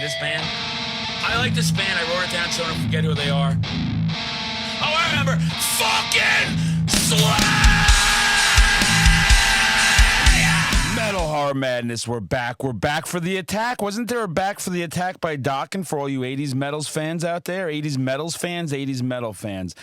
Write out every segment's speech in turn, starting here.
This band? I like this band. I wrote it down so I don't forget who they are. Oh, I remember. Fucking Slay! Metal Horror Madness, we're back. We're back for the attack. Wasn't there a back for the attack by Dokken for all you 80s metals fans out there? 80s metals fans, 80s metal fans.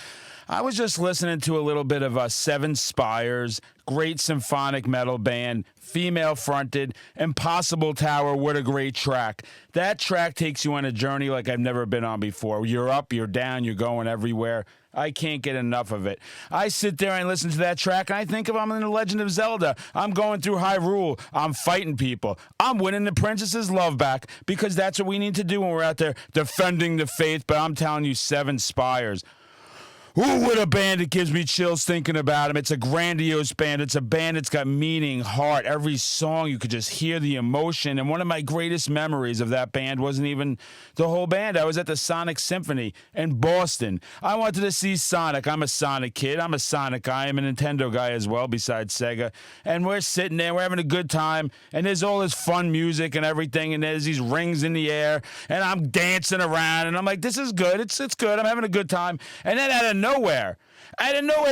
I was just listening to a little bit of Seven Spires, great symphonic metal band, female-fronted, Impossible Tower, what a great track. That track takes you on a journey like I've never been on before. You're up, you're down, you're going everywhere. I can't get enough of it. I sit there and listen to that track, and I think of I'm in The Legend of Zelda. I'm going through Hyrule. I'm fighting people. I'm winning the princess's love back because that's what we need to do when we're out there defending the faith. But I'm telling you, Seven Spires. Ooh, what a band. It gives me chills thinking about them. It's a grandiose band. It's a band that's got meaning, heart. Every song, you could just hear the emotion. And one of my greatest memories of that band wasn't even the whole band. I was at the Sonic Symphony in Boston. I wanted to see Sonic. I'm a Sonic kid. I'm a Sonic guy. I'm a Nintendo guy as well, besides Sega. And we're sitting there. We're having a good time. And there's all this fun music and everything. And there's these rings in the air. And I'm dancing around. And I'm like, this is good. It's good. I'm having a good time. And then out of nowhere,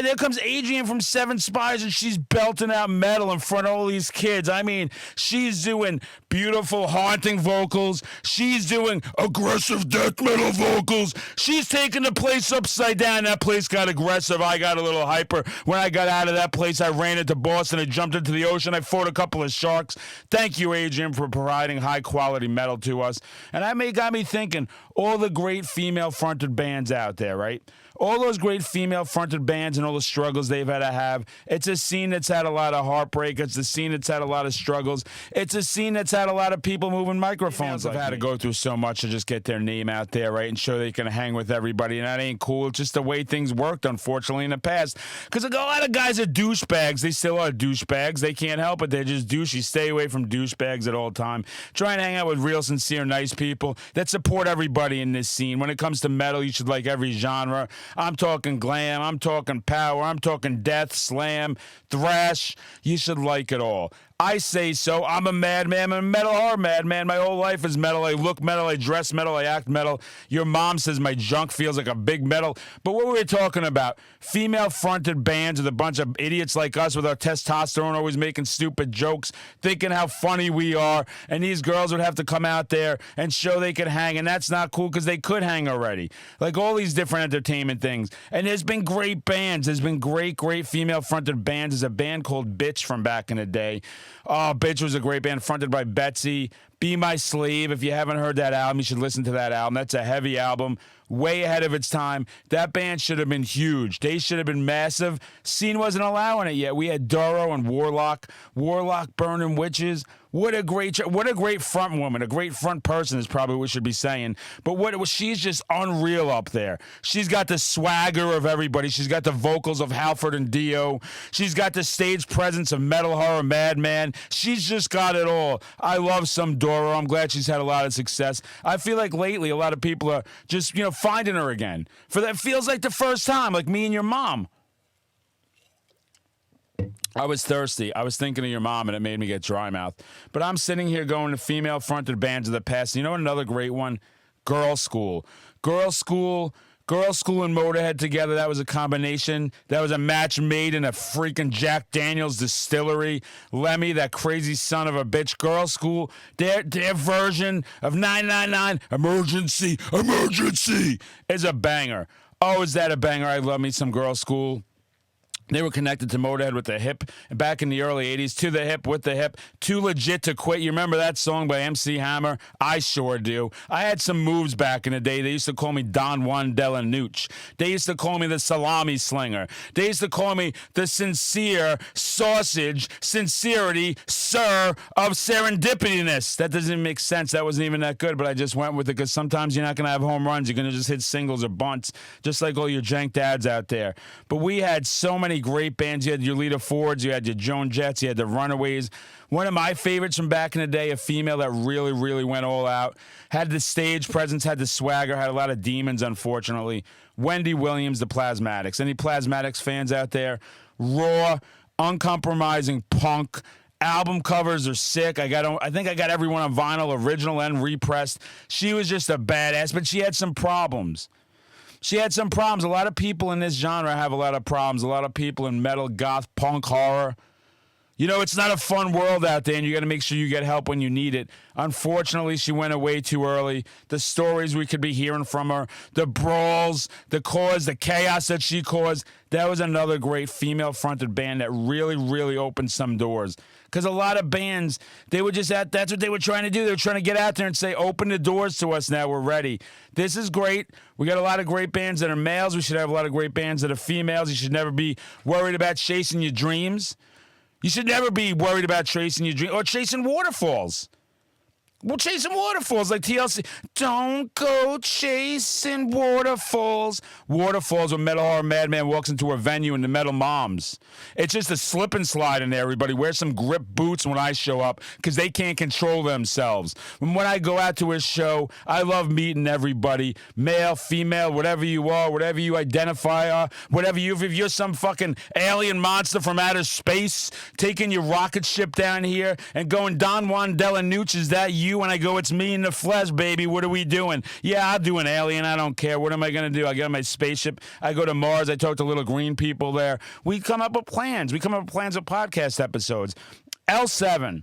there comes Adrian from Seven Spires, and she's belting out metal in front of all these kids. I mean, she's doing beautiful, haunting vocals. She's doing aggressive death metal vocals. She's taking the place upside down. That place got aggressive. I got a little hyper. When I got out of that place, I ran into Boston. I jumped into the ocean. I fought a couple of sharks. Thank you, Adrian, for providing high-quality metal to us. And that got me thinking, all the great female-fronted bands out there, right? All those great female-fronted bands and all the struggles they've had to have. It's a scene that's had a lot of heartbreak. It's a scene that's had a lot of struggles. It's a scene that's had a lot of people moving microphones. I've had to go through so much to just get their name out there, right, and show they can hang with everybody, and that ain't cool. It's just the way things worked, unfortunately, in the past. Because a lot of guys are douchebags. They still are douchebags. They can't help it. They're just douchey. Stay away from douchebags at all time. Try and hang out with real, sincere, nice people that support everybody in this scene. When it comes to metal, you should like every genre. I'm talking glam, I'm talking power, I'm talking death, slam, thrash. You should like it all. I say so. I'm a madman. I'm a metal horror madman. My whole life is metal. I look metal. I dress metal. I act metal. Your mom says my junk feels like a big metal. But what were we talking about? Female-fronted bands with a bunch of idiots like us with our testosterone always making stupid jokes, thinking how funny we are. And these girls would have to come out there and show they could hang. And that's not cool because they could hang already. Like all these different entertainment things. And there's been great bands. There's been great female-fronted bands. There's a band called Bitch from back in the day. Oh, Bitch was a great band fronted by Betsy. Be My Slave. If you haven't heard that album, you should listen to that album. That's a heavy album, way ahead of its time. That band should have been huge. They should have been massive. Scene wasn't allowing it yet. We had Doro and Warlock burning witches. What a great front woman, a great front person is probably what we should be saying. But she's just unreal up there. She's got the swagger of everybody. She's got the vocals of Halford and Dio. She's got the stage presence of Metal Horror Madman. She's just got it all. I love some Doro. I'm glad she's had a lot of success. I feel like lately a lot of people are just, finding her again. For that feels like the first time, like me and your mom. I was thirsty. I was thinking of your mom, and it made me get dry mouth. But I'm sitting here going to female-fronted bands of the past. You know another great one? Girl School. Girl School and Motorhead together, that was a combination. That was a match made in a freaking Jack Daniels distillery. Lemmy, that crazy son of a bitch. Girl School, their version of 999 Emergency is a banger. Oh, is that a banger? I love me some Girl School. They were connected to Motorhead with the hip back in the early 80s. To the hip, with the hip. Too legit to quit. You remember that song by MC Hammer? I sure do. I had some moves back in the day. They used to call me Don Juan Delanucci. They used to call me the Salami Slinger. They used to call me the sincere sausage, sincerity, sir of serendipityness. That doesn't even make sense. That wasn't even that good, but I just went with it because sometimes you're not going to have home runs. You're going to just hit singles or bunts, just like all your jank dads out there. But we had so many great bands. You had your Lita Fords, you had your Joan Jetts, you had the Runaways. One of my favorites from back in the day, a female that really, really went all out, had the stage presence, had the swagger, had a lot of demons, unfortunately. Wendy Williams, the Plasmatics. Any Plasmatics fans out there? Raw, uncompromising punk, Album covers are sick. I think I got everyone on vinyl, original and repressed. She was just a badass, but she had some problems. A lot of people in this genre have a lot of problems. A lot of people in metal, goth, punk, horror. You know, it's not a fun world out there, and you got to make sure you get help when you need it. Unfortunately, she went away too early. The stories we could be hearing from her, the brawls, the chaos that she caused, that was another great female-fronted band that really, really opened some doors. Because a lot of bands, that's what they were trying to do. They were trying to get out there and say, open the doors to us now, we're ready. This is great. We got a lot of great bands that are males. We should have a lot of great bands that are females. You should never be worried about chasing your dreams. You should never be worried about chasing your dream or chasing waterfalls. Well, chasing waterfalls like TLC. Don't go chasing waterfalls. Waterfalls when Metal Horror Madman walks into a venue and the Metal Moms. It's just a slip and slide in there, everybody. Wear some grip boots when I show up because they can't control themselves. When I go out to a show, I love meeting everybody. Male, female, whatever you are, whatever you identify if you're some fucking alien monster from outer space taking your rocket ship down here and going Don Juan Delanucci, is that you? When I go, it's me in the flesh, baby. What are we doing? Yeah, I'll do an alien. I don't care. What am I going to do? I get on my spaceship. I go to Mars. I talk to little green people there. We come up with plans. We come up with plans of podcast episodes. L7.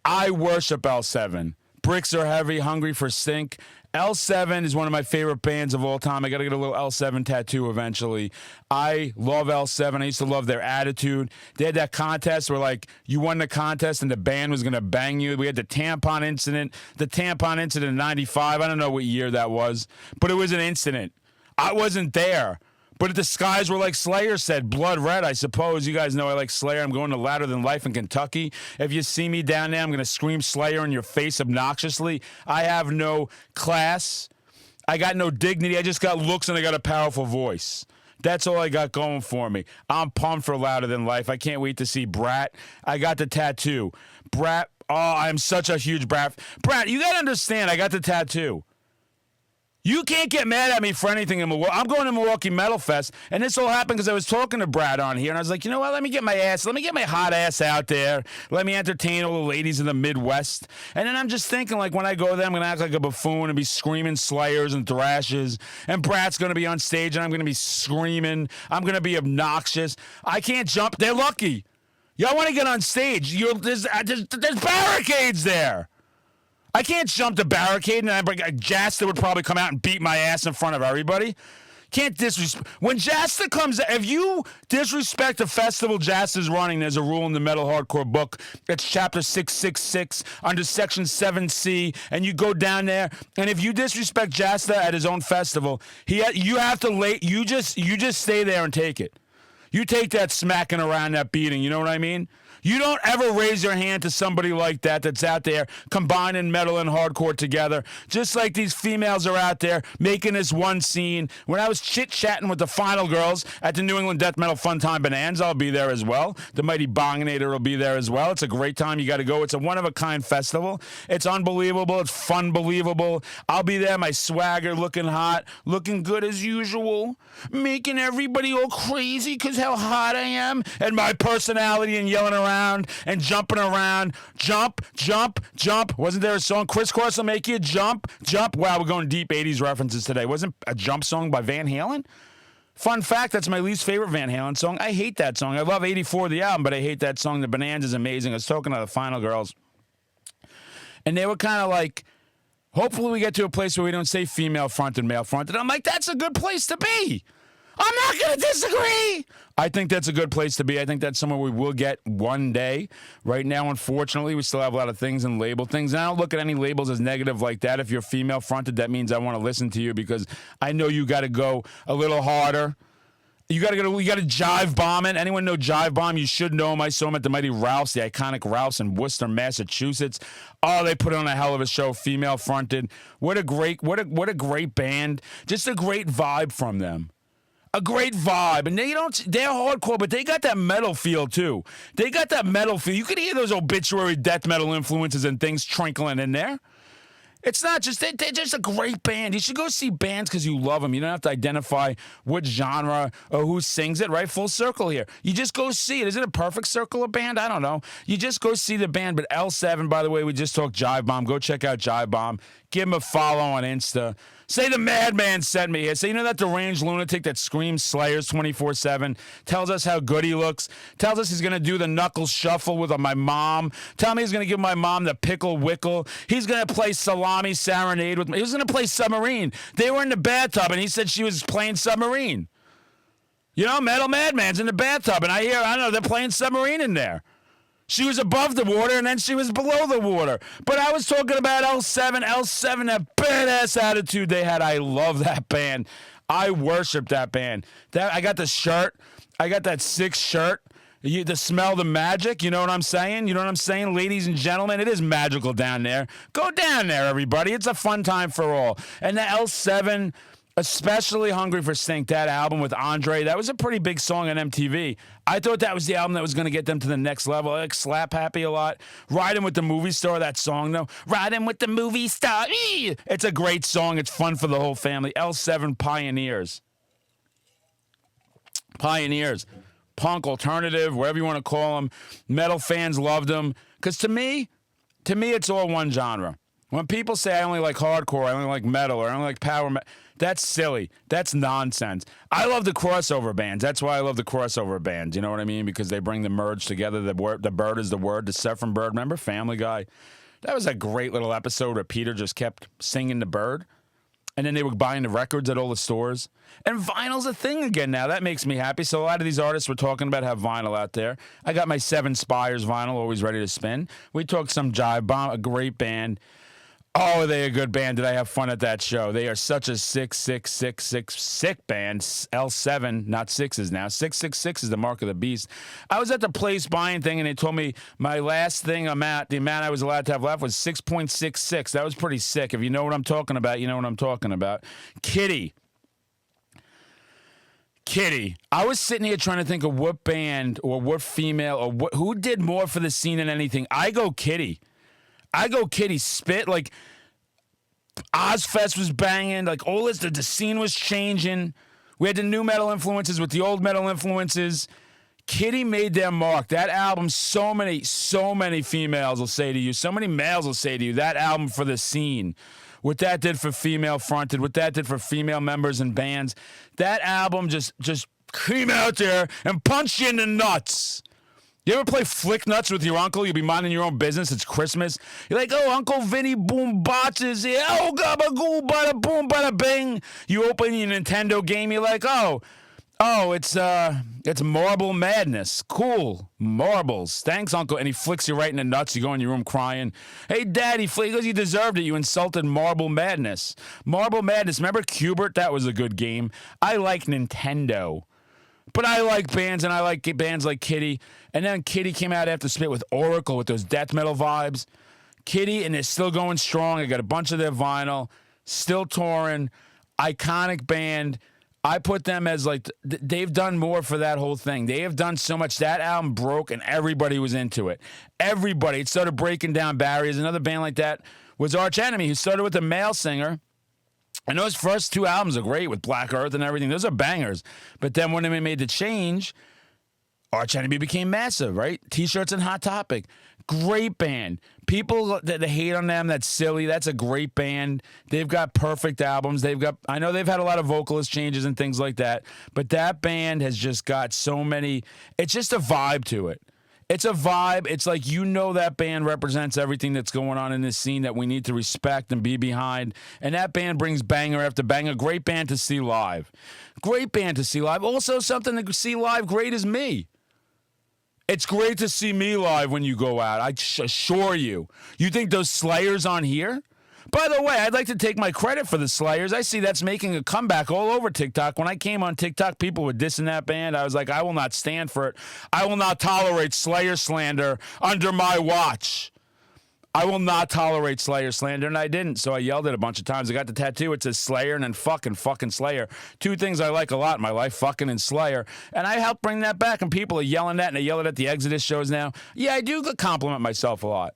I worship L7. Bricks are heavy, hungry for stink. L7 is one of my favorite bands of all time. I got to get a little L7 tattoo eventually. I love L7. I used to love their attitude. They had that contest where, like, you won the contest and the band was going to bang you. We had the tampon incident. The tampon incident in 95. I don't know what year that was, but it was an incident. I wasn't there. But the skies were like Slayer said, blood red, I suppose. You guys know I like Slayer. I'm going to Louder Than Life in Kentucky. If you see me down there, I'm going to scream Slayer in your face obnoxiously. I have no class. I got no dignity. I just got looks and I got a powerful voice. That's all I got going for me. I'm pumped for Louder Than Life. I can't wait to see Brat. I got the tattoo. Brat, I'm such a huge Brat. Brat, you got to understand, I got the tattoo. You can't get mad at me for anything in Milwaukee. I'm going to Milwaukee Metal Fest, and this all happened because I was talking to Brad on here, and I was like, you know what? Let me get my hot ass out there. Let me entertain all the ladies in the Midwest. And then I'm just thinking, like, when I go there, I'm going to act like a buffoon and be screaming Slayers and thrashes, and Brad's going to be on stage, and I'm going to be screaming. I'm going to be obnoxious. I can't jump. They're lucky. Y'all want to get on stage. There's barricades there. I can't jump the barricade, and Jasta would probably come out and beat my ass in front of everybody. Can't disrespect. When Jasta comes, if you disrespect the festival Jasta's running, there's a rule in the Metal Hardcore book. It's chapter 666 under section 7C, and you go down there, and if you disrespect Jasta at his own festival, you have to you just stay there and take it. You take that smacking around, that beating, you know what I mean? You don't ever raise your hand to somebody like that that's out there combining metal and hardcore together, just like these females are out there making this one scene. When I was chit-chatting with the Final Girls at the New England Death Metal Fun Time Bonanza, I'll be there as well. The Mighty Bonginator will be there as well. It's a great time. You got to go. It's a one-of-a-kind festival. It's unbelievable. It's fun-believable. I'll be there, my swagger looking hot, looking good as usual, making everybody all crazy because how hot I am, and my personality and yelling around and jumping around. Jump, jump, jump. Wasn't there a song? Crisscross will make you jump, jump. Wow, we're going deep 80s references today. Wasn't a jump song by Van Halen? Fun fact, that's my least favorite Van Halen song. I hate that song. I love 84, the album, but I hate that song. The Bonanza is amazing. I was talking to the Final Girls, and they were kind of like, hopefully we get to a place where we don't say female fronted, male fronted. I'm like, that's a good place to be. I'm not going to disagree. I think that's a good place to be. I think that's somewhere we will get one day. Right now, unfortunately, we still have a lot of things and label things. And I don't look at any labels as negative like that. If you're female fronted, that means I want to listen to you because I know you got to go a little harder. You got to jive bomb it. Anyone know Jive Bomb? You should know him. I saw him at the Mighty Ralph's, the iconic Ralph's in Worcester, Massachusetts. Oh, they put on a hell of a show, female fronted. What a great band. Just a great vibe from them. A great vibe, and they're hardcore, but they got that metal feel too. They got that metal feel. You could hear those obituary death metal influences and things trickling in there. It's not just, they're just a great band. You should go see bands because you love them. You don't have to identify what genre or who sings it, right? Full circle here. You just go see it. Is it a perfect circle of band? I don't know. You just go see the band. But L7, by the way, we just talked Jive Bomb. Go check out Jive Bomb. Give him a follow on Insta. Say the Madman sent me here. Say, you know that deranged lunatic that screams Slayers 24/7, tells us how good he looks, tells us he's going to do the knuckle shuffle with my mom, tell me he's going to give my mom the pickle wickle, he's going to play salami serenade with me, he was going to play submarine. They were in the bathtub, and he said she was playing submarine. You know, Metal Madman's in the bathtub, and I don't know, they're playing submarine in there. She was above the water, and then she was below the water. But I was talking about L7, that badass attitude they had. I love that band. I worship that band. I got the shirt. I got that 6 shirt. To smell the magic, you know what I'm saying? You know what I'm saying, ladies and gentlemen? It is magical down there. Go down there, everybody. It's a fun time for all. And the L7... especially Hungry for Stink, that album with Andre. That was a pretty big song on MTV. I thought that was the album that was going to get them to the next level. I like Slap Happy a lot. Riding with the Movie Star, that song, though. Riding with the Movie Star. It's a great song. It's fun for the whole family. L7 Pioneers. Pioneers. Punk, alternative, whatever you want to call them. Metal fans loved them. Because to me, it's all one genre. When people say I only like hardcore, I only like metal, or I only like power metal, that's silly. That's nonsense. I love the crossover bands. That's why I love the crossover bands. You know what I mean? Because they bring the merge together. The bird is the word. The Seth from Bird. Remember Family Guy? That was a great little episode where Peter just kept singing the bird. And then they were buying the records at all the stores. And vinyl's a thing again now. That makes me happy. So a lot of these artists were talking about have vinyl out there. I got my Seven Spires vinyl always ready to spin. We talked some Jive Bomb, a great band. Oh, are they a good band? Did I have fun at that show? They are such a sick band. L7, not sixes now. 666 is the mark of the beast. I was at the place buying thing, and they told me my last thing the amount I was allowed to have left was 6.66. That was pretty sick. If you know what I'm talking about, you know what I'm talking about. Kitty. I was sitting here trying to think of what band or what female or who did more for the scene than anything. I go Kitty. Spit, like Ozfest was banging, like all this, the scene was changing. We had the new metal influences with the old metal influences. Kitty made their mark. That album, so many females will say to you, so many males will say to you, that album for the scene. What that did for female fronted, what that did for female members and bands. That album just came out there and punched you in the nuts. You ever play Flick Nuts with your uncle? You'll be minding your own business. It's Christmas. You're like, oh, Uncle Vinny Boom Bots is here. Oh, gabagoo, bada boom, bada bing. You open your Nintendo game. You're like, oh, it's Marble Madness. Cool. Marbles. Thanks, Uncle. And he flicks you right in the nuts. You go in your room crying. Hey, Daddy, he goes, you deserved it. You insulted Marble Madness. Marble Madness. Remember Cubert? That was a good game. I like Nintendo. But I like bands, and I like bands like Kitty. And then Kitty came out after Spit with Oracle with those death metal vibes. Kitty, and they're still going strong. I got a bunch of their vinyl. Still touring. Iconic band. I put them as like, they've done more for that whole thing. They have done so much. That album broke, and everybody was into it. Everybody. It started breaking down barriers. Another band like that was Arch Enemy, who started with a male singer. And those first 2 albums are great with Black Earth and everything. Those are bangers. But then when they made the change, Arch Enemy became massive, right? T-shirts and Hot Topic. Great band. People that hate on them, that's silly. That's a great band. They've got perfect albums. I know they've had a lot of vocalist changes and things like that. But that band has just got so many. It's just a vibe to it. It's a vibe. It's like, you know, that band represents everything that's going on in this scene that we need to respect and be behind. And that band brings banger after banger. Great band to see live. Great band to see live. Also, something to see live great is me. It's great to see me live when you go out. I assure you. You think those Slayers on here? By the way, I'd like to take my credit for the Slayers. I see that's making a comeback all over TikTok. When I came on TikTok, people were dissing that band. I was like, I will not stand for it. I will not tolerate Slayer slander under my watch. I will not tolerate Slayer slander, and I didn't, so I yelled it a bunch of times. I got the tattoo. It says Slayer and then fucking Slayer. 2 things I like a lot in my life, fucking and Slayer. And I helped bring that back, and people are yelling that, and they yell it at the Exodus shows now. Yeah, I do compliment myself a lot.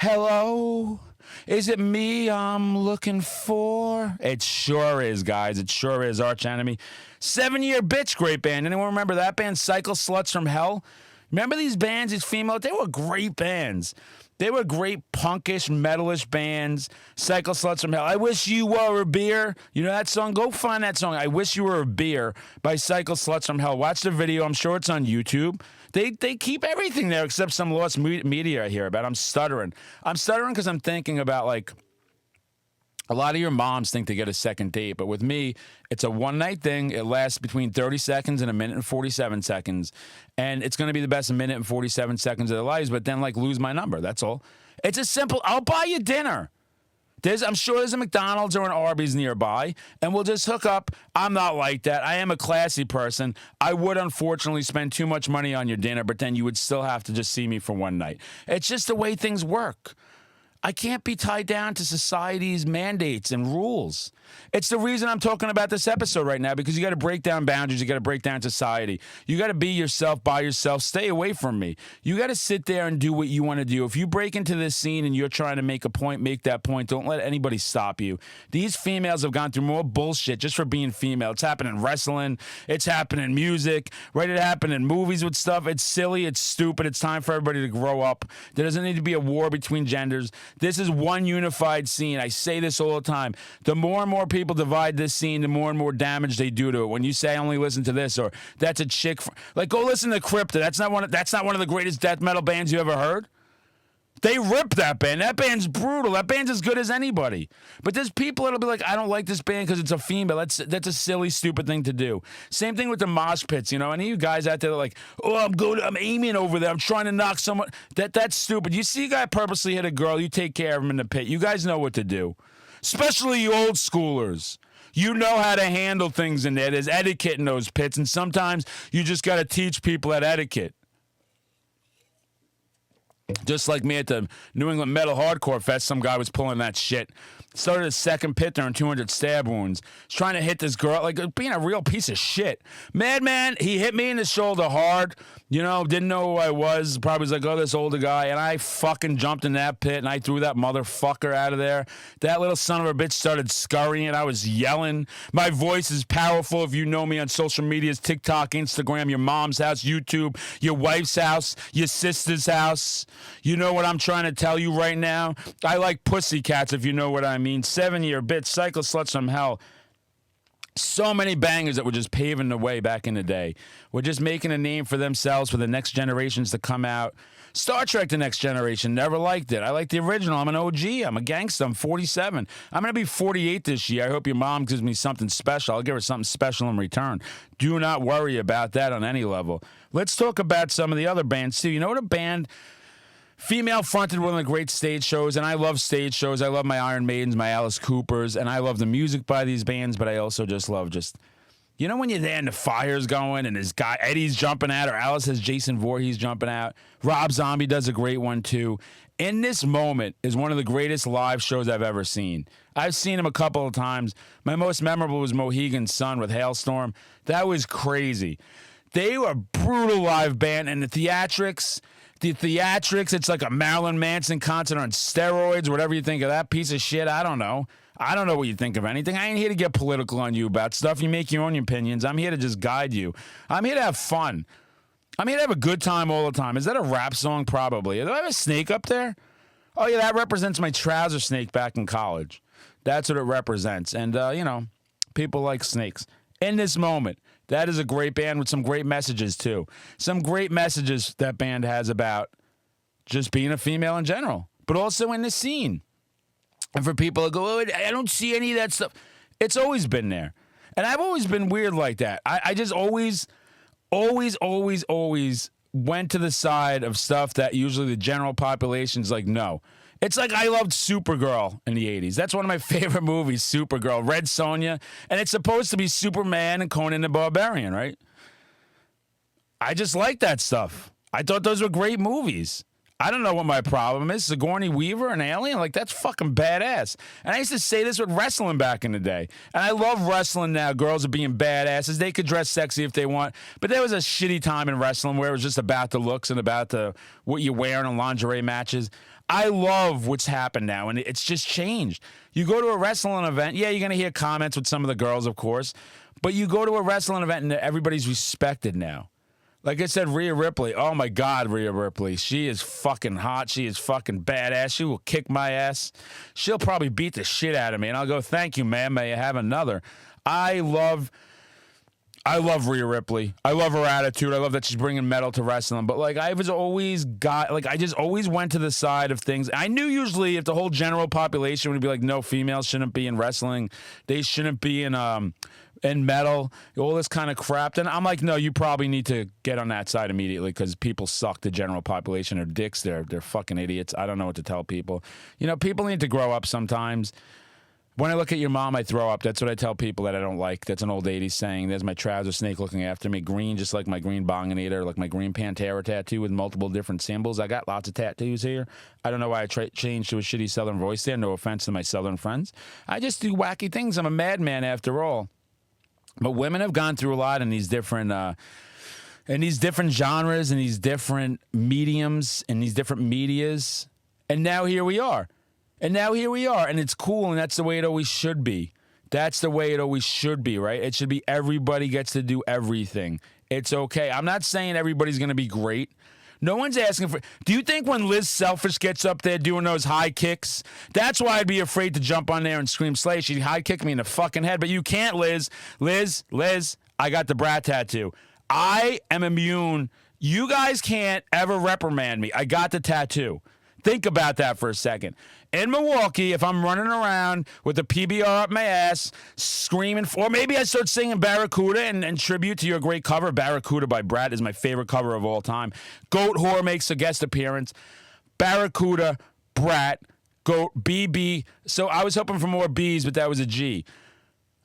Hello, Is it me I'm looking for? It sure is, guys. It sure is. Arch Enemy. 7-Year Bitch, great band. Anyone remember that band? Cycle Sluts from Hell? Remember these bands, these female? They were great bands. They were great punkish, metalish bands. Cycle Sluts from Hell. I Wish You Were a Beer. You know that song? Go find that song. I Wish You Were a Beer by Cycle Sluts from Hell. Watch the video. I'm sure it's on YouTube. They keep everything there except some lost media I hear about. I'm stuttering. I'm stuttering because I'm thinking about, like, a lot of your moms think they get a second date, but with me, it's a one-night thing. It lasts between 30 seconds and a minute and 47 seconds, and it's going to be the best minute and 47 seconds of their lives, but then, like, lose my number. That's all. It's a simple, I'll buy you dinner. I'm sure there's a McDonald's or an Arby's nearby, and we'll just hook up. I'm not like that. I am a classy person. I would, unfortunately, spend too much money on your dinner, but then you would still have to just see me for one night. It's just the way things work. I can't be tied down to society's mandates and rules. It's the reason I'm talking about this episode right now, because you got to break down boundaries. You got to break down society. You got to be yourself by yourself. Stay away from me. You got to sit there and do what you want to do. If you break into this scene and you're trying to make a point, make that point. Don't let anybody stop you. These females have gone through more bullshit just for being female. It's happened in wrestling. It's happened in music. Right? It happened in movies with stuff. It's silly. It's stupid. It's time for everybody to grow up. There doesn't need to be a war between genders. This is one unified scene. I say this all the time. The more and more people divide this scene, the more and more damage they do to it. When you say I only listen to this, or that's a chick, like, go listen to Crypta. That's not one of the greatest death metal bands you ever heard. They rip that band. That band's brutal. That band's as good as anybody. But there's people that'll be like, I don't like this band because it's a female. That's a silly, stupid thing to do. Same thing with the mosh pits. You know, any of you guys out there that are like, oh, I'm aiming over there. I'm trying to knock someone. That's stupid. You see a guy purposely hit a girl, you take care of him in the pit. You guys know what to do. Especially you old schoolers. You know how to handle things in there. There's etiquette in those pits, and sometimes you just got to teach people that etiquette. Just like me at the New England Metal Hardcore Fest, some guy was pulling that shit. Started his second pit there and 200 stab wounds. He's trying to hit this girl, like being a real piece of shit. Madman, he hit me in the shoulder hard. You know, didn't know who I was. Probably was like, oh, this older guy. And I fucking jumped in that pit and I threw that motherfucker out of there. That little son of a bitch started scurrying. I was yelling. My voice is powerful. If you know me on social medias, TikTok, Instagram, your mom's house, YouTube, your wife's house, your sister's house. You know what I'm trying to tell you right now? I like pussycats, if you know what I mean. 7-Year Bitch, Cycle Sluts from Hell. So many bangers that were just paving the way back in the day. We're just making a name for themselves for the next generations to come out. Star Trek The Next Generation, never liked it. I like the original. I'm an OG. I'm a gangster. I'm 47. I'm going to be 48 this year. I hope your mom gives me something special. I'll give her something special in return. Do not worry about that on any level. Let's talk about some of the other bands, too. You know what a band... Female fronted one of the great stage shows, and I love stage shows. I love my Iron Maidens, my Alice Coopers, and I love the music by these bands, but I also just love you know when you're there and the fire's going and this guy, Eddie's jumping out, or Alice has Jason Voorhees jumping out. Rob Zombie does a great one, too. In This Moment is one of the greatest live shows I've ever seen. I've seen him a couple of times. My most memorable was Mohegan Sun with Hailstorm. That was crazy. They were a brutal live band, and the theatrics, it's like a Marilyn Manson concert on steroids, whatever you think of that piece of shit. I don't know. I don't know what you think of anything. I ain't here to get political on you about stuff. You make your own opinions. I'm here to just guide you. I'm here to have fun. I'm here to have a good time all the time. Is that a rap song? Probably. Do I have a snake up there? Oh, yeah, that represents my trouser snake back in college. That's what it represents. And, you know, people like snakes. In This Moment. That is a great band with some great messages, too. Some great messages that band has about just being a female in general, but also in the scene. And for people that go, oh, I don't see any of that stuff. It's always been there. And I've always been weird like that. I just always went to the side of stuff that usually the general population's like, no. It's like I loved Supergirl in the 80s. That's one of my favorite movies, Supergirl. Red Sonja. And it's supposed to be Superman and Conan the Barbarian, right? I just like that stuff. I thought those were great movies. I don't know what my problem is. Sigourney Weaver, an alien? Like, that's fucking badass. And I used to say this with wrestling back in the day. And I love wrestling now. Girls are being badasses. They could dress sexy if they want. But there was a shitty time in wrestling where it was just about the looks and about what you're wearing in lingerie matches. I love what's happened now, and it's just changed. You go to a wrestling event, yeah, you're going to hear comments with some of the girls, of course. But you go to a wrestling event, and everybody's respected now. Like I said, Rhea Ripley. Oh, my God, Rhea Ripley. She is fucking hot. She is fucking badass. She will kick my ass. She'll probably beat the shit out of me. And I'll go, thank you, ma'am. May I have another? I love Rhea Ripley. I love her attitude. I love that she's bringing metal to wrestling. But, like, I just always went to the side of things. I knew usually if the whole general population would be like, no, females shouldn't be in wrestling. They shouldn't be in metal, all this kind of crap. Then I'm like, no, you probably need to get on that side immediately because people suck. The general population are dicks. They're fucking idiots. I don't know what to tell people. You know, people need to grow up sometimes. When I look at your mom, I throw up. That's what I tell people that I don't like. That's an old 80s saying. There's my trouser snake looking after me. Green, just like my green Bonginator, like my green Pantera tattoo with multiple different symbols. I got lots of tattoos here. I don't know why I changed to a shitty Southern voice there. No offense to my Southern friends. I just do wacky things. I'm a madman after all. But women have gone through a lot in these different genres and these different mediums and these different medias. And now here we are. And it's cool, and that's the way it always should be. That's the way it always should be, right? It should be everybody gets to do everything. It's okay. I'm not saying everybody's going to be great. No one's asking for... Do you think when Liz Selfish gets up there doing those high kicks, that's why I'd be afraid to jump on there and scream slay? She'd high kick me in the fucking head, but you can't, Liz. Liz, I got the brat tattoo. I am immune. You guys can't ever reprimand me. I got the tattoo. Think about that for a second. In Milwaukee, if I'm running around with the PBR up my ass, screaming, or maybe I start singing Barracuda and tribute to your great cover. Barracuda by Brat is my favorite cover of all time. Goat Whore makes a guest appearance. Barracuda, Brat, Goat, BB. So I was hoping for more B's, but that was a G.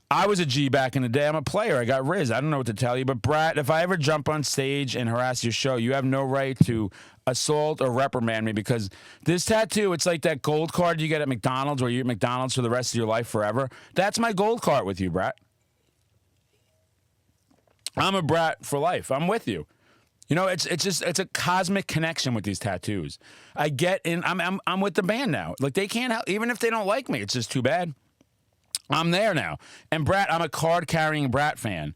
I was a G back in the day. I'm a player. I got Riz. I don't know what to tell you. But, Brat, if I ever jump on stage and harass your show, you have no right to assault or reprimand me because this tattoo, it's like that gold card you get at McDonald's where you eat McDonald's for the rest of your life forever. That's my gold card with you, Brat. I'm a Brat for life. I'm with you. You know, it's a cosmic connection with these tattoos. I get in. I'm with the band now. Like, they can't help, even if they don't like me. It's just too bad. I'm there now. And Brat, I'm a card-carrying Brat fan.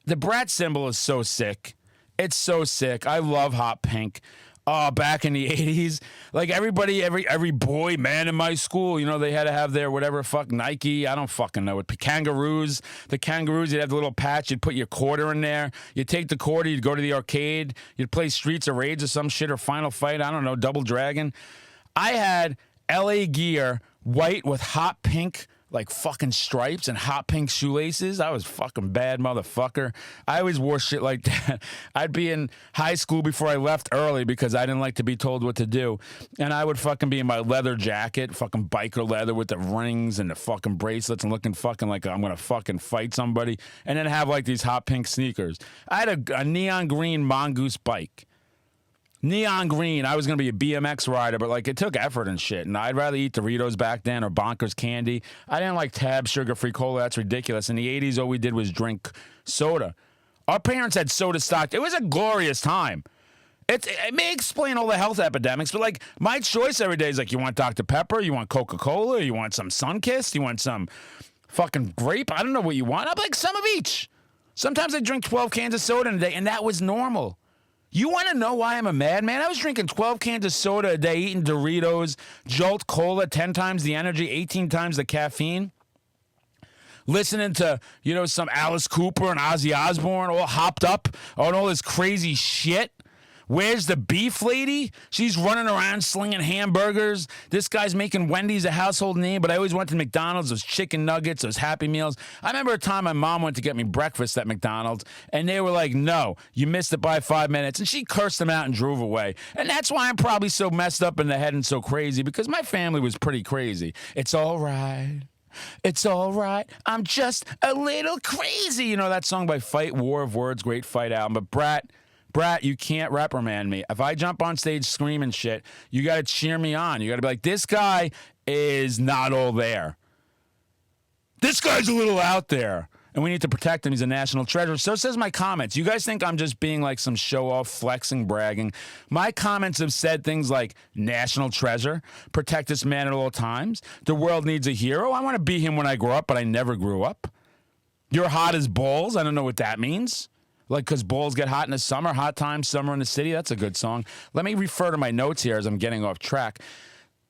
The Brat symbol is so sick. It's so sick. I love hot pink. Oh, back in the 80s, like everybody, every boy, man in my school, you know, they had to have their whatever fuck Nike. I don't fucking know it. Kangaroos. The Kangaroos, you'd have the little patch. You'd put your quarter in there. You'd take the quarter. You'd go to the arcade. You'd play Streets of Rage or some shit or Final Fight. I don't know, Double Dragon. I had LA Gear, white with hot pink, like fucking stripes and hot pink shoelaces. I was fucking bad motherfucker. I always wore shit like that. I'd be in high school before I left early because I didn't like to be told what to do. And I would fucking be in my leather jacket, fucking biker leather with the rings and the fucking bracelets and looking fucking like I'm going to fucking fight somebody. And then have like these hot pink sneakers. I had a neon green mongoose bike. Neon green. I was going to be a BMX rider, but like it took effort and shit. And I'd rather eat Doritos back then or Bonkers candy. I didn't like Tab sugar-free cola. That's ridiculous. In the 80s, all we did was drink soda. Our parents had soda stocked. It was a glorious time. It may explain all the health epidemics, but like my choice every day is like, you want Dr. Pepper? You want Coca-Cola? You want some Sunkist? You want some fucking grape? I don't know what you want. I'm like some of each. Sometimes I drink 12 cans of soda in a day, and that was normal. You want to know why I'm a madman? I was drinking 12 cans of soda a day, eating Doritos, Jolt Cola, 10 times the energy, 18 times the caffeine. Listening to, you know, some Alice Cooper and Ozzy Osbourne all hopped up on all this crazy shit. Where's the beef lady? She's running around slinging hamburgers. This guy's making Wendy's a household name, but I always went to McDonald's, those chicken nuggets, those Happy Meals. I remember a time my mom went to get me breakfast at McDonald's, and they were like, no, you missed it by 5 minutes. And she cursed them out and drove away. And that's why I'm probably so messed up in the head and so crazy, because my family was pretty crazy. It's all right. It's all right. I'm just a little crazy. You know that song by Fight, War of Words, great fight album. But Brat, Brat, you can't reprimand me. If I jump on stage screaming shit, you got to cheer me on. You got to be like, this guy is not all there. This guy's a little out there. And we need to protect him. He's a national treasure. So says my comments. You guys think I'm just being like some show-off, flexing, bragging. My comments have said things like, national treasure, protect this man at all times. The world needs a hero. I want to be him when I grow up, but I never grew up. You're hot as balls. I don't know what that means. Like, because balls get hot in the summer, hot times, summer in the city. That's a good song. Let me refer to my notes here as I'm getting off track.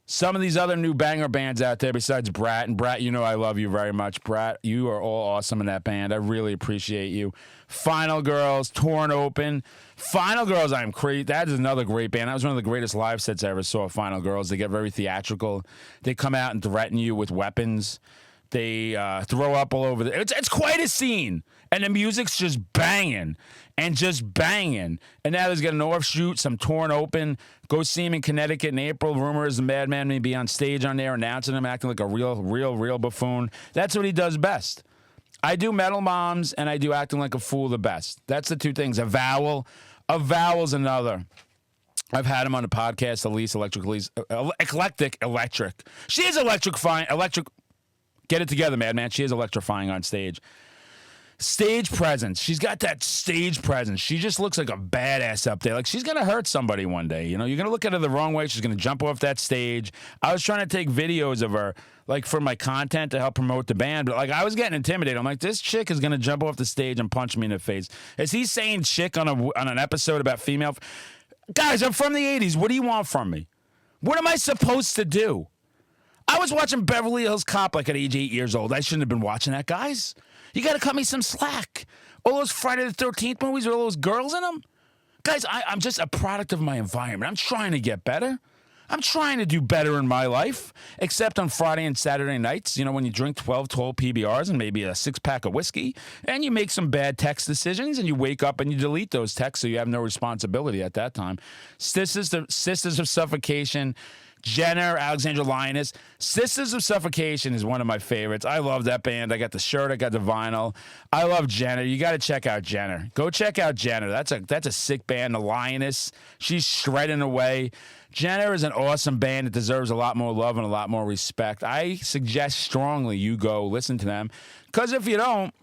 Some of these other new banger bands out there besides Brat, and Brat, you know I love you very much. Brat, you are all awesome in that band. I really appreciate you. Final Girls, Torn Open. Final Girls, I'm crazy. That is another great band. That was one of the greatest live sets I ever saw, Final Girls. They get very theatrical. They come out and threaten you with weapons. They throw up all over. It's quite a scene. And the music's just banging and just banging. And now there's got an offshoot, some Torn Open. Go see him in Connecticut in April. Rumor is the Madman may be on stage on there announcing him, acting like a real buffoon. That's what he does best. I do Metal Moms and I do acting like a fool the best. That's the two things. Avowal's another. I've had him on the podcast, Elise, Eclectic Electric. She is electrifying. Get it together, Madman. She is electrifying on stage. Stage presence. She's got that stage presence. She just looks like a badass up there. Like she's going to hurt somebody one day. You know, you're going to look at her the wrong way. She's going to jump off that stage. I was trying to take videos of her, like for my content to help promote the band. But like I was getting intimidated. I'm like, this chick is going to jump off the stage and punch me in the face. Is he saying chick on an episode about female? Guys, I'm from the 80s. What do you want from me? What am I supposed to do? I was watching Beverly Hills Cop like at age 8 years old. I shouldn't have been watching that, guys. You got to cut me some slack. All those Friday the 13th movies with all those girls in them. Guys, I'm just a product of my environment. I'm trying to get better. I'm trying to do better in my life, except on Friday and Saturday nights, you know, when you drink 12 PBRs and maybe a six-pack of whiskey, and you make some bad text decisions, and you wake up and you delete those texts so you have no responsibility at that time. Sisters of Suffocation, Jenner, Alexandra Lioness. Sisters of Suffocation is one of my favorites. I love that band. I got the shirt. I got the vinyl. I love Jenner. You got to check out Jenner. Go check out Jenner. That's a sick band. The Lioness. She's shredding away. Jenner is an awesome band that deserves a lot more love and a lot more respect. I suggest strongly you go listen to them. Because if you don't,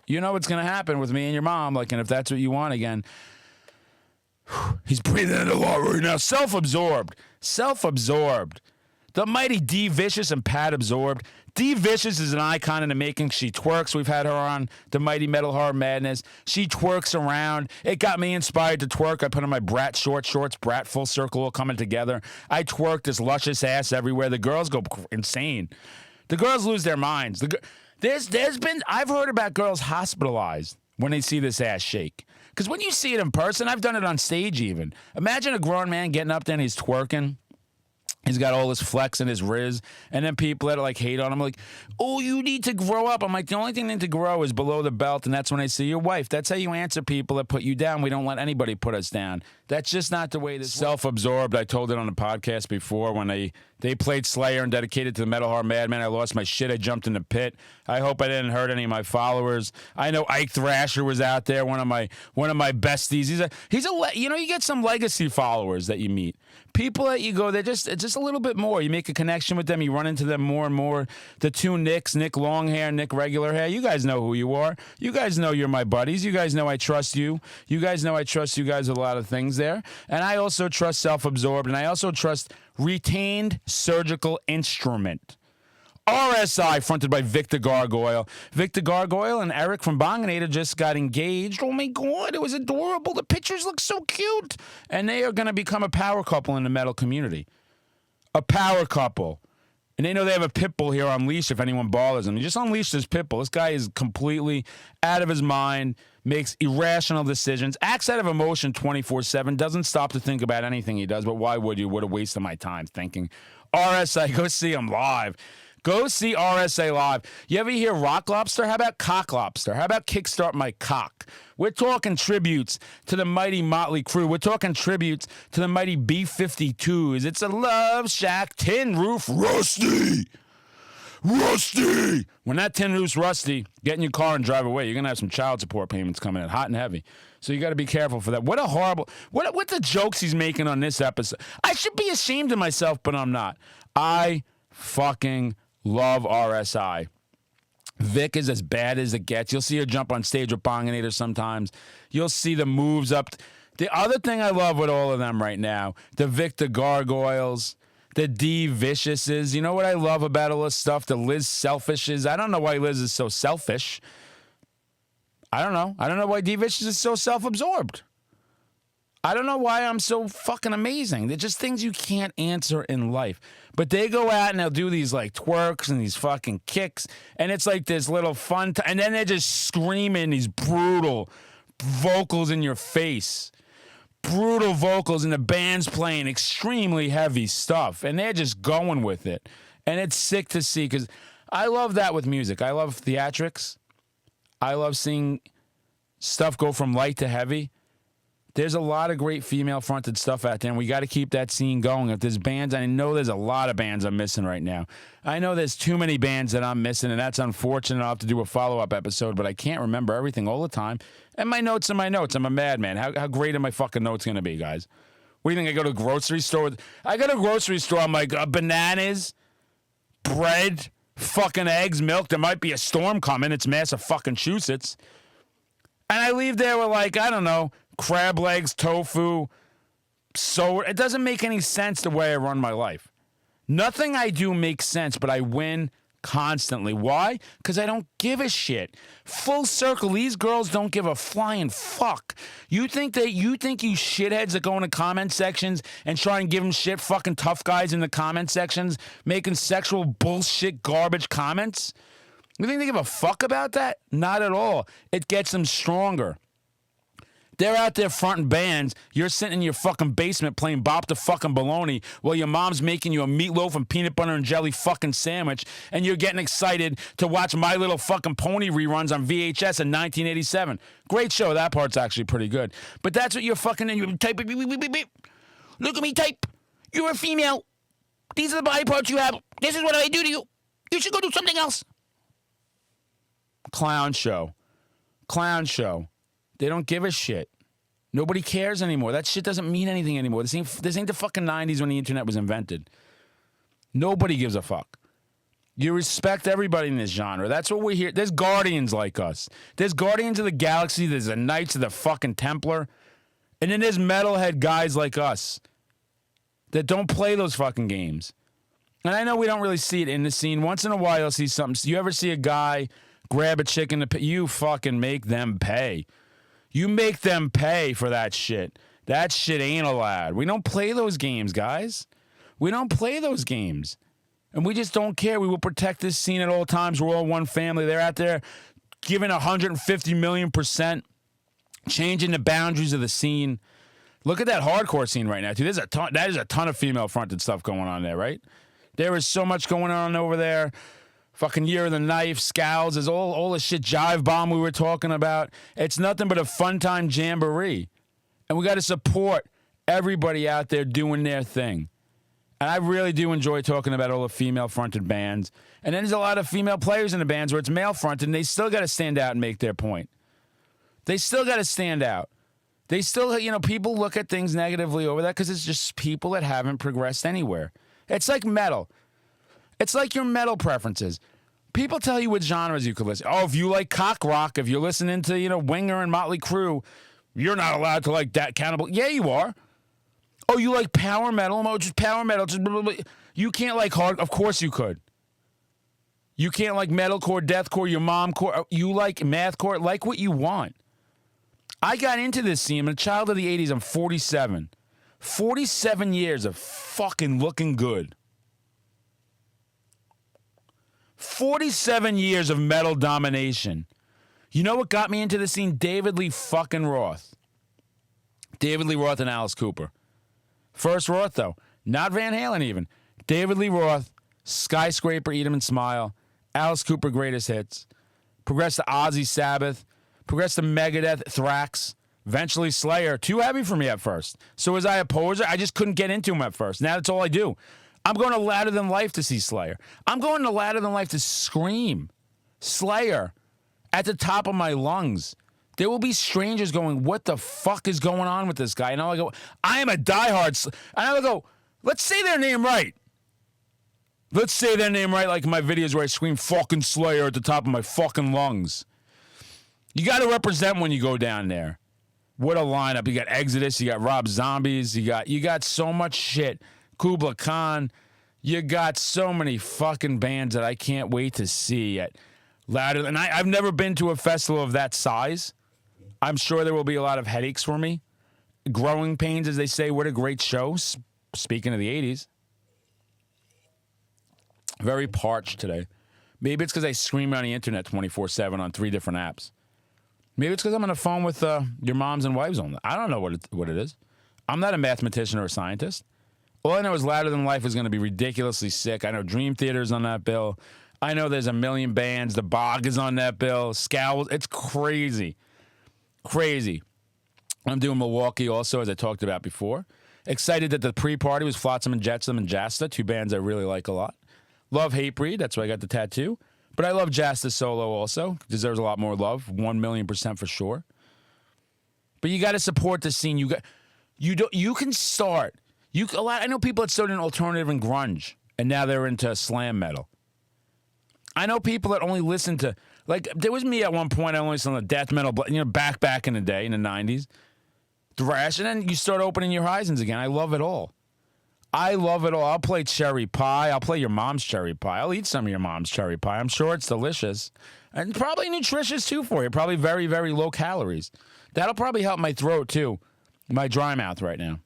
you know what's going to happen with me and your mom. Like, and if that's what you want again. He's breathing in a lot right now. Self-absorbed. The mighty D Vicious and Pat Absorbed. D Vicious is an icon in the making. She twerks. We've had her on the Mighty Metal Horror Madness. She twerks around. It got me inspired to twerk. I put on my Brat shorts, Brat full circle all coming together. I twerk this luscious ass everywhere. The girls go insane. The girls lose their minds. I've heard about girls hospitalized when they see this ass shake. Because when you see it in person, I've done it on stage even. Imagine a grown man getting up there and he's twerking. He's got all his flex and his riz, and then people that like hate on him like, oh, you need to grow up. I'm like, the only thing you need to grow is below the belt, and that's when I see your wife. That's how you answer people that put you down. We don't let anybody put us down. That's just not the way this self-absorbed. I told it on the podcast before when they played Slayer and dedicated to the Metal Horror Madman. I lost my shit. I jumped in the pit. I hope I didn't hurt any of my followers. I know Ike Thrasher was out there, one of my besties. He's a you know, you get some legacy followers that you meet. People that you go, it's just a little bit more. You make a connection with them. You run into them more and more. The two Nicks, Nick long hair, Nick regular hair. You guys know who you are. You guys know you're my buddies. You guys know I trust you. You guys know I trust you guys with a lot of things there. And I also trust self-absorbed, and I also trust retained surgical instrument. RSI, fronted by Victor Gargoyle. Victor Gargoyle and Eric from Bonginator just got engaged. Oh, my God, it was adorable. The pictures look so cute. And they are going to become a power couple in the metal community. A power couple. And they know they have a pit bull here on leash if anyone bothers him. He just unleashed his pit bull. This guy is completely out of his mind, makes irrational decisions, acts out of emotion 24/7, doesn't stop to think about anything he does. But why would you? What a waste of my time thinking. RSI, go see him live. Go see RSA live. You ever hear Rock Lobster? How about Cock Lobster? How about Kickstart My Cock? We're talking tributes to the mighty Motley Crue. We're talking tributes to the mighty B-52s. It's a Love Shack, Tin Roof, Rusty. Rusty! When that tin roof's rusty, get in your car and drive away. You're going to have some child support payments coming in, hot and heavy. So you got to be careful for that. What a horrible... What the jokes he's making on this episode. I should be ashamed of myself, but I'm not. I fucking love RSI. Vic is as bad as it gets. You'll see her jump on stage with Bonginator sometimes. You'll see the moves up. The other thing I love with all of them right now, the Victor Gargoyles, the D Viciouses. You know what I love about all this stuff? The Liz Selfishes. I don't know why Liz is so selfish. I don't know. I don't know why D Vicious is so self-absorbed. I don't know why I'm so fucking amazing. They're just things you can't answer in life. But they go out and they'll do these like twerks and these fucking kicks. And it's like this little fun and then they're just screaming these brutal vocals in your face. Brutal vocals and the band's playing extremely heavy stuff. And they're just going with it. And it's sick to see because I love that with music. I love theatrics. I love seeing stuff go from light to heavy. There's a lot of great female-fronted stuff out there, and we got to keep that scene going. If there's bands, I know there's a lot of bands I'm missing right now. I know there's too many bands that I'm missing, and that's unfortunate. I'll have to do a follow-up episode, but I can't remember everything all the time. And my notes are my notes. I'm a madman. How great are my fucking notes going to be, guys? What do you think? I go to a grocery store? I go to a grocery store, I'm like, bananas, bread, fucking eggs, milk. There might be a storm coming. It's Massachusetts. And I leave there with, like, I don't know, crab legs, tofu, so it doesn't make any sense the way I run my life. Nothing I do makes sense, but I win constantly. Why? Because I don't give a shit. Full circle, these girls don't give a flying fuck. You think you shitheads that go in the comment sections and try and give them shit, fucking tough guys in the comment sections, making sexual bullshit garbage comments? You think they give a fuck about that? Not at all. It gets them stronger. They're out there fronting bands. You're sitting in your fucking basement playing Bop the fucking Baloney while your mom's making you a meatloaf and peanut butter and jelly fucking sandwich, and you're getting excited to watch My Little Fucking Pony reruns on VHS in 1987. Great show. That part's actually pretty good. But that's what you're fucking in. You type. Look at me type. You're a female. These are the body parts you have. This is what I do to you. You should go do something else. Clown show. They don't give a shit. Nobody cares anymore. That shit doesn't mean anything anymore. This ain't the fucking 90s when the internet was invented. Nobody gives a fuck. You respect everybody in this genre. That's what we hear. There's guardians like us. There's Guardians of the Galaxy. There's the Knights of the fucking Templar. And then there's metalhead guys like us that don't play those fucking games. And I know we don't really see it in the scene. Once in a while you'll see something. You ever see a guy grab a chick in the pay? You fucking make them pay. You make them pay for that shit. That shit ain't allowed. We don't play those games, guys. We don't play those games. And we just don't care. We will protect this scene at all times. We're all one family. They're out there giving 150 million%, changing the boundaries of the scene. Look at that hardcore scene right now, too. That is a ton of female-fronted stuff going on there, right? There is so much going on over there. Fucking Year of the Knife, Scowls, is all the shit, Jive Bomb we were talking about. It's nothing but a fun time jamboree. And we got to support everybody out there doing their thing. And I really do enjoy talking about all the female-fronted bands. And then there's a lot of female players in the bands where it's male-fronted, and they still got to stand out and make their point. They still got to stand out. They still, people look at things negatively over that because it's just people that haven't progressed anywhere. It's like metal. It's like your metal preferences. People tell you what genres you could listen. Oh, if you like cock rock, if you're listening to, Winger and Motley Crue, you're not allowed to like that Cannibal. Yeah, you are. Oh, you like power metal? Oh, just power metal. Just blah, blah, blah. You can't like hard. Of course you could. You can't like metalcore, deathcore, your momcore. You like mathcore. Like what you want. I got into this scene. I'm a child of the 80s. I'm 47. 47 years of fucking looking good. 47 years of metal domination. You know what got me into the scene? David Lee fucking Roth. David Lee Roth and Alice Cooper. First Roth, though. Not Van Halen, even. David Lee Roth, Skyscraper, Eat 'em and Smile. Alice Cooper, Greatest Hits. Progressed to Ozzy, Sabbath. Progressed to Megadeth, Thrax. Eventually Slayer. Too heavy for me at first. So was I a poser? I just couldn't get into him at first. Now that's all I do. I'm going to Louder Than Life to see Slayer. I'm going to Louder Than Life to scream Slayer at the top of my lungs. There will be strangers going, what the fuck is going on with this guy? And I'll go, I am a diehard. And I'll go, let's say their name right. Let's say their name right, like in my videos where I scream fucking Slayer at the top of my fucking lungs. You got to represent when you go down there. What a lineup. You got Exodus, you got Rob Zombies, you got so much shit. Kubla Khan. You got so many fucking bands that I can't wait to see at Louder. And I've never been to a festival of that size. I'm sure there will be a lot of headaches for me. Growing pains, as they say. What a great show. Speaking of the 80s. Very parched today. Maybe it's because I scream on the internet 24/7 on 3 different apps. Maybe it's because I'm on the phone with your moms and wives on. I don't know what it is. I'm not a mathematician or a scientist. All I know is Louder Than Life is going to be ridiculously sick. I know Dream Theater's on that bill. I know there's a million bands. The Bog is on that bill. Scowl. It's crazy. Crazy. I'm doing Milwaukee also, as I talked about before. Excited that the pre-party was Flotsam and Jetsam and Jasta, 2 bands I really like a lot. Love Hatebreed. That's why I got the tattoo. But I love Jasta solo also. Deserves a lot more love. 1,000,000% for sure. But you got to support the scene. You can start. I know people that started in alternative and grunge, and now they're into slam metal. I know people that only listen to, like, there was me at one point. I only listened to death metal, back in the day in the 90s, thrash, and then you start opening your horizons again. I love it all. I'll play cherry pie. I'll play your mom's cherry pie. I'll eat some of your mom's cherry pie. I'm sure it's delicious and probably nutritious too for you. Probably very, very low calories. That'll probably help my throat too. My dry mouth right now.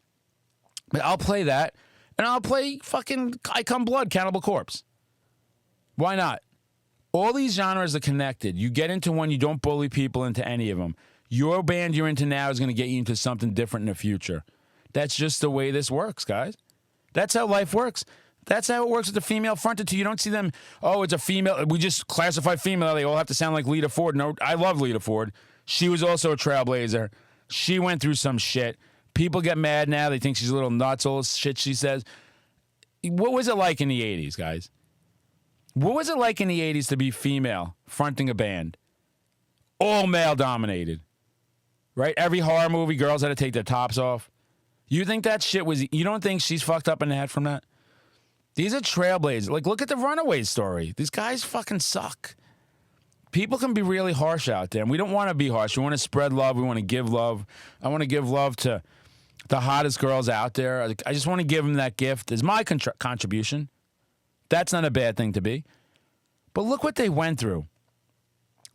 But I'll play that, and I'll play fucking I Come Blood, Cannibal Corpse. Why not? All these genres are connected. You get into one, you don't bully people into any of them. Your band you're into now is going to get you into something different in the future. That's just the way this works, guys. That's how life works. That's how it works with the female fronted too. You don't see them, oh, it's a female. We just classify female. They all have to sound like Lita Ford. No, I love Lita Ford. She was also a trailblazer. She went through some shit. People get mad now. They think she's a little nuts, all this shit she says. What was it like in the 80s, guys? What was it like in the 80s to be female fronting a band? All male dominated. Right? Every horror movie, girls had to take their tops off. You think that shit was... You don't think she's fucked up in the head from that? These are trailblazers. Like, look at the Runaways story. These guys fucking suck. People can be really harsh out there, and we don't want to be harsh. We want to spread love. We want to give love. I want to give love to the hottest girls out there. I just want to give them that gift. It's my contribution. That's not a bad thing to be. But look what they went through.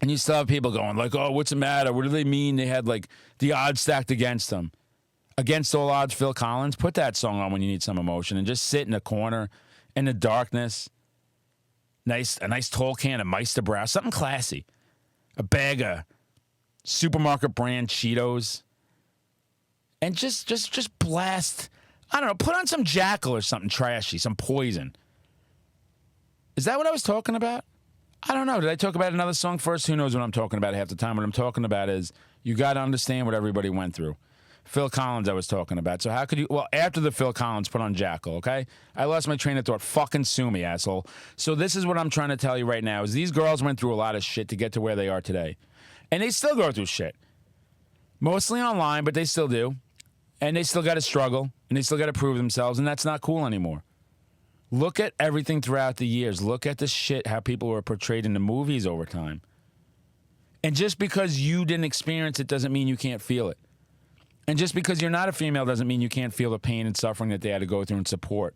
And you still have people going like, oh, what's the matter? What do they mean? They had, like, the odds stacked against them. Against All Odds, Phil Collins. Put that song on when you need some emotion and just sit in a corner in the darkness. A nice tall can of Meister Brow. Something classy. A bag of supermarket brand Cheetos. And just blast. I don't know. Put on some Jackal or something trashy. Some Poison. Is that what I was talking about? I don't know. Did I talk about another song first? Who knows what I'm talking about half the time. What I'm talking about is you got to understand what everybody went through. Phil Collins I was talking about. So how could you... Well, after the Phil Collins, put on Jackal, okay? I lost my train of thought. Fucking sue me, asshole. So this is what I'm trying to tell you right now, is these girls went through a lot of shit to get to where they are today. And they still go through shit. Mostly online, but they still do. And they still got to struggle. And they still got to prove themselves. And that's not cool anymore. Look at everything throughout the years. Look at the shit, how people were portrayed in the movies over time. And just because you didn't experience it doesn't mean you can't feel it. And just because you're not a female doesn't mean you can't feel the pain and suffering that they had to go through and support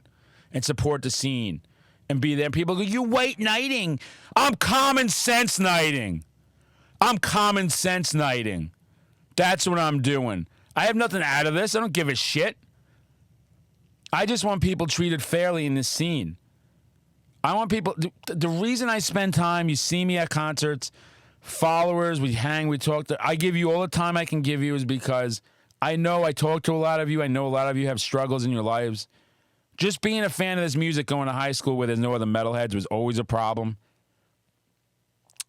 the scene and be there. And people go, you white knighting. I'm common sense knighting. I'm common sense knighting. That's what I'm doing. I have nothing out of this. I don't give a shit. I just want people treated fairly in this scene. I want people... The reason I spend time, you see me at concerts, followers, we hang, we talk. I give you all the time I can give you is because... I know I talk to a lot of you. I know a lot of you have struggles in your lives. Just being a fan of this music going to high school where there's no other metalheads was always a problem.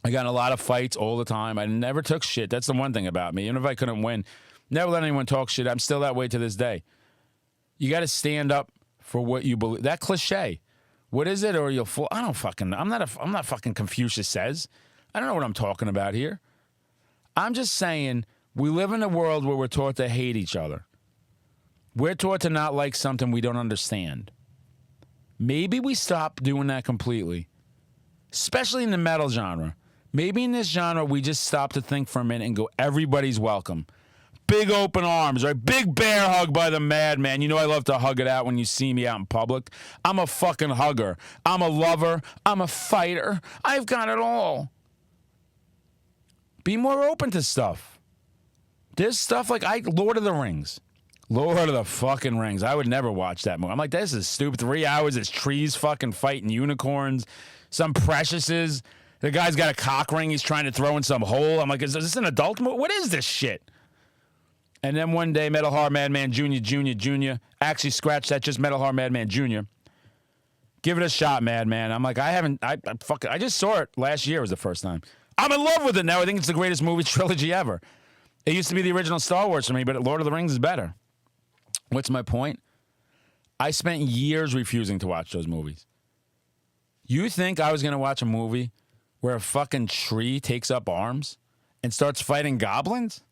I got in a lot of fights all the time. I never took shit. That's the one thing about me. Even if I couldn't win, never let anyone talk shit. I'm still that way to this day. You got to stand up for what you believe. That cliche. What is it? Or you'll fall. I don't fucking. I'm not fucking Confucius says. I don't know what I'm talking about here. I'm just saying we live in a world where we're taught to hate each other. We're taught to not like something we don't understand. Maybe we stop doing that completely, especially in the metal genre. Maybe in this genre, we just stop to think for a minute and go, everybody's welcome. Big open arms, right? Big bear hug by the Madman. You know I love to hug it out when you see me out in public. I'm a fucking hugger. I'm a lover. I'm a fighter. I've got it all. Be more open to stuff. There's stuff like Lord of the Rings. Lord of the fucking Rings. I would never watch that movie. I'm like, this is stupid. 3 hours, it's trees fucking fighting unicorns. Some preciouses. The guy's got a cock ring he's trying to throw in some hole. I'm like, is this an adult movie? What is this shit? And then one day, Metal Hard Madman Jr. Actually, scratch that, just Metal Hard Madman Jr. Give it a shot, Madman. I'm like, I just saw it last year was the first time. I'm in love with it now. I think it's the greatest movie trilogy ever. It used to be the original Star Wars for me, but Lord of the Rings is better. What's my point? I spent years refusing to watch those movies. You think I was going to watch a movie where a fucking tree takes up arms and starts fighting goblins?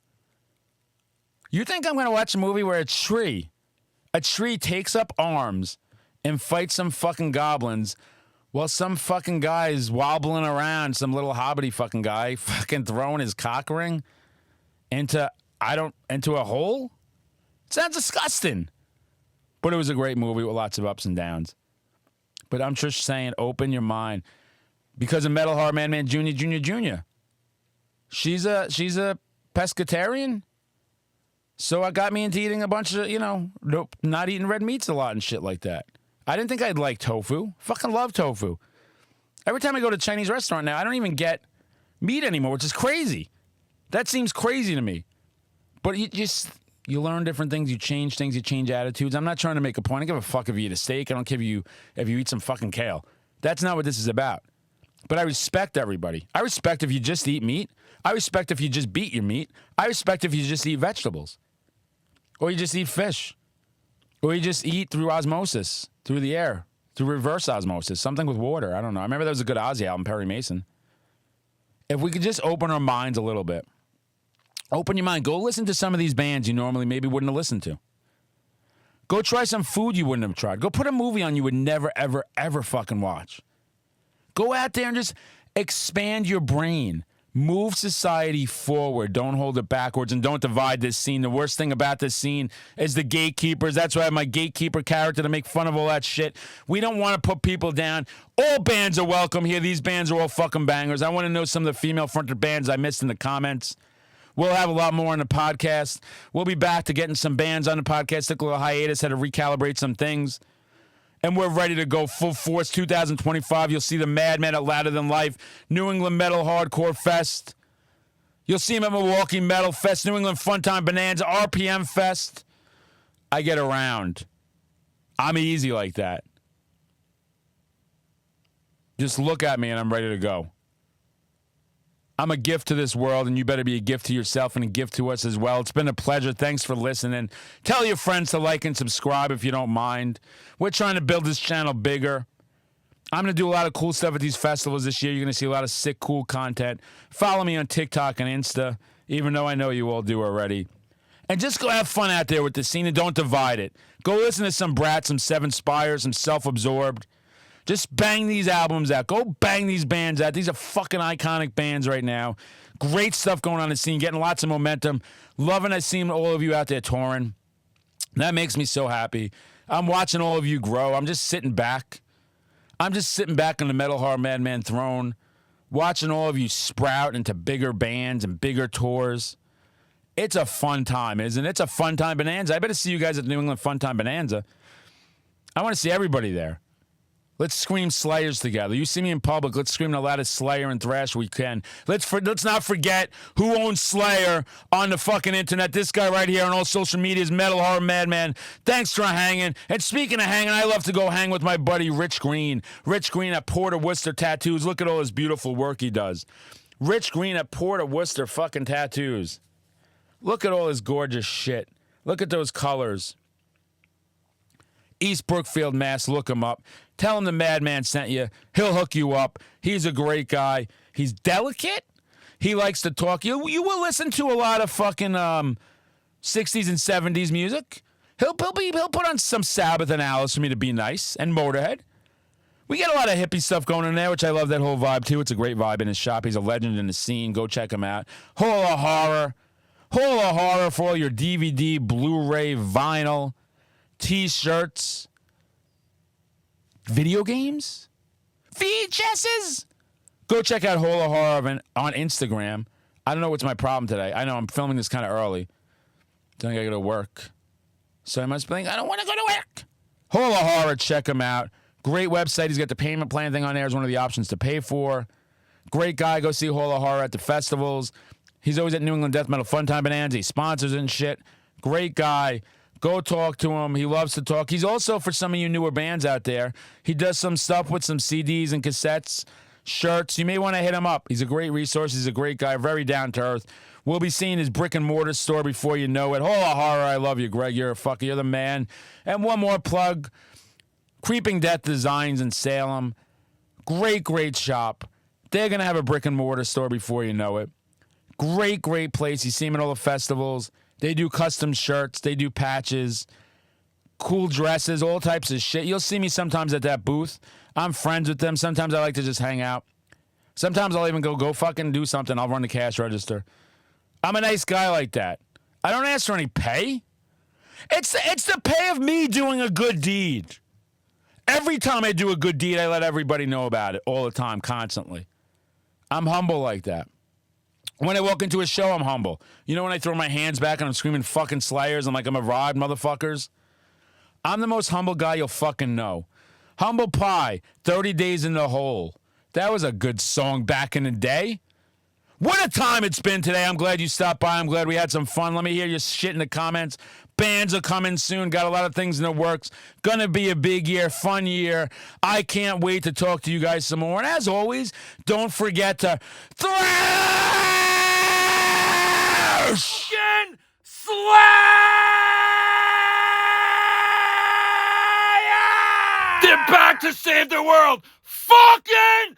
You think I'm going to watch a movie where a tree takes up arms and fights some fucking goblins while some fucking guy is wobbling around, some little hobbity fucking guy fucking throwing his cock ring into a hole? It sounds disgusting. But it was a great movie with lots of ups and downs. But I'm just saying, open your mind. Because of Metal Hard Madman Jr. She's a pescatarian. So it got me into eating a bunch of, not eating red meats a lot and shit like that. I didn't think I'd like tofu. Fucking love tofu. Every time I go to a Chinese restaurant now, I don't even get meat anymore, which is crazy. That seems crazy to me. But you learn different things, you change things, you change attitudes. I'm not trying to make a point. I don't give a fuck if you eat a steak. I don't care if you eat some fucking kale. That's not what this is about. But I respect everybody. I respect if you just eat meat. I respect if you just beat your meat. I respect if you just eat vegetables. Or you just eat fish. Or you just eat through osmosis, through the air, through reverse osmosis, something with water. I don't know. I remember there was a good Ozzy album, Perry Mason. If we could just open our minds a little bit. Open your mind. Go listen to some of these bands you normally maybe wouldn't have listened to. Go try some food you wouldn't have tried. Go put a movie on you would never, ever, ever fucking watch. Go out there and just expand your brain. Move society forward. Don't hold it backwards and don't divide this scene. The worst thing about this scene is the gatekeepers. That's why I have my gatekeeper character to make fun of all that shit. We don't want to put people down. All bands are welcome here. These bands are all fucking bangers. I want to know some of the female-fronted bands I missed in the comments. We'll have a lot more on the podcast. We'll be back to getting some bands on the podcast. Took a little hiatus, had to recalibrate some things. And we're ready to go full force. 2025, you'll see the Madman at Louder Than Life, New England Metal Hardcore Fest. You'll see him at Milwaukee Metal Fest, New England Funtime Bonanza, RPM Fest. I get around. I'm easy like that. Just look at me and I'm ready to go. I'm a gift to this world, and you better be a gift to yourself and a gift to us as well. It's been a pleasure. Thanks for listening. Tell your friends to like and subscribe if you don't mind. We're trying to build this channel bigger. I'm going to do a lot of cool stuff at these festivals this year. You're going to see a lot of sick, cool content. Follow me on TikTok and Insta, even though I know you all do already. And just go have fun out there with the scene and don't divide it. Go listen to some Brat, some Seven Spires, some Self-Absorbed. Just bang these albums out. Go bang these bands out. These are fucking iconic bands right now. Great stuff going on in the scene. Getting lots of momentum. Loving seeing all of you out there touring. That makes me so happy. I'm watching all of you grow. I'm just sitting back. I'm just sitting back on the Metal Hard Madman throne. Watching all of you sprout into bigger bands and bigger tours. It's a fun time, isn't it? It's a fun time bonanza. I better see you guys at the New England Fun Time Bonanza. I want to see everybody there. Let's scream Slayers together. You see me in public, let's scream the loudest Slayer and thrash we can. Let's not forget who owns Slayer on the fucking internet. This guy right here on all social media is Metal Hard Madman. Thanks for hanging. And speaking of hanging, I love to go hang with my buddy Rich Green. Rich Green at Port of Worcester Tattoos. Look at all his beautiful work he does. Rich Green at Port of Worcester fucking Tattoos. Look at all his gorgeous shit. Look at those colors. East Brookfield, Mass. Look him up. Tell him the Madman sent you. He'll hook you up. He's a great guy. He's delicate. He likes to talk. You will listen to a lot of fucking 60s and 70s music. He'll put on some Sabbath and Alice for me to be nice, and Motorhead. We get a lot of hippie stuff going in there, which I love that whole vibe too. It's a great vibe in his shop. He's a legend in the scene. Go check him out. Hall of Horror. Hall of Horror for all your DVD, Blu-ray, vinyl, T-shirts, video games, VHSs. Go check out Hall of Horror on Instagram. I don't know what's my problem today. I know I'm filming this kind of early. Then I gotta go to work. So I must be thinking, I don't want to go to work. Hall of Horror, check him out. Great website. He's got the payment plan thing on there as one of the options to pay for. Great guy. Go see Hall of Horror at the festivals. He's always at New England Death Metal Fun Time Bonanza. He sponsors and shit. Great guy. Go talk to him. He loves to talk. He's also, for some of you newer bands out there, he does some stuff with some CDs and cassettes, shirts. You may want to hit him up. He's a great resource. He's a great guy. Very down to earth. We'll be seeing his brick and mortar store before you know it. Hall of Horror. I love you, Greg. You're a fucker. You're the man. And one more plug. Creeping Death Designs in Salem. Great, great shop. They're going to have a brick and mortar store before you know it. Great, great place. You see them at all the festivals. They do custom shirts. They do patches, cool dresses, all types of shit. You'll see me sometimes at that booth. I'm friends with them. Sometimes I like to just hang out. Sometimes I'll even go fucking do something. I'll run the cash register. I'm a nice guy like that. I don't ask for any pay. It's the pay of me doing a good deed. Every time I do a good deed, I let everybody know about it all the time, constantly. I'm humble like that. When I walk into a show, I'm humble. You know when I throw my hands back and I'm screaming fucking Slayers, I'm like, I'm a rod, motherfuckers? I'm the most humble guy you'll fucking know. Humble Pie, 30 Days in the Hole. That was a good song back in the day. What a time it's been today. I'm glad you stopped by. I'm glad we had some fun. Let me hear your shit in the comments. Bands are coming soon. Got a lot of things in the works. Gonna be a big year, fun year. I can't wait to talk to you guys some more. And as always, don't forget to thrash! Fucking Slayer! They're back to save the world. Fucking